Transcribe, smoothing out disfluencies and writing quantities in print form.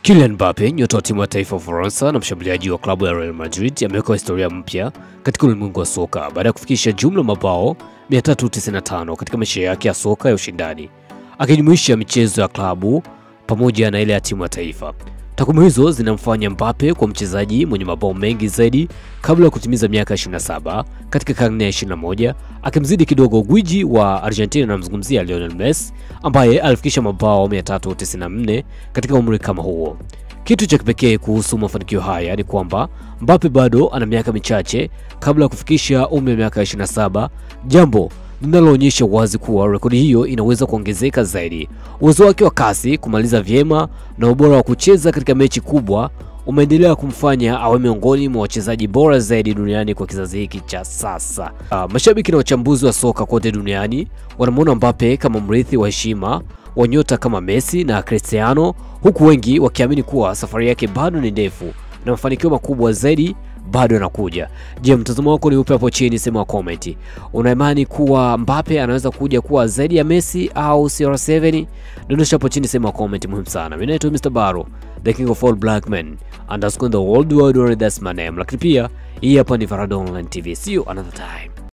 Kylian Mbappe, nyota wa timu ya taifa ya Ufaransa na mshambuliaji wa klabu ya Real Madrid, ameweka historia mpya katika ulimwengu wa soka baada ya kufikisha jumla mabao 395 katika maisha yake ya soka ya ushindani, akijumuisha michezo ya klabu pamoja na ile ya timu ya taifa. Takwimu hizo zinamfanya Mbappe kwa mchezaji mwenye mabao mengi zaidi kabla ya kutimiza miaka 27 katika karne ya 21, akimzidi kidogo gwiji wa Argentina na mzungumzia Lionel Messi ambaye alifikisha mabao 394 katika umri kama huo. Kitu cha kipekee kuhusu mafanikio haya ni kwamba Mbappe bado ana miaka michache kabla ya kufikisha umri wa miaka 27, jambo linaloonyesha wazi kuwa rekodi hiyo inaweza kuongezeka zaidi. Uwezo wake wa kasi, kumaliza vyema na ubora wa kucheza katika mechi kubwa umeendelea kumfanya awe miongoni mwa wachezaji bora zaidi duniani kwa kizazi hiki cha sasa. Mashabiki na wachambuzi wa soka kote duniani wanamuona Mbappe kama mrithi wa heshima wa nyota kama Messi na Cristiano, huku wengi wakiamini kuwa safari yake bado ni ndefu na mafanikio makubwa zaidi bado yanakuja. Je, mtazamo wako ni upi hapo chini? Sema comment. Unaimani kuwa Mbappe anaweza kuja kuwa zaidi ya Messi au CR7? Dondosha hapo chini, sema comment, muhimu sana. Mimi naitwa Mr. Baro, the king of all black men, _ the world wide, that's my name. Lakini pia hii hapa ni Farada Online TV. See you another time.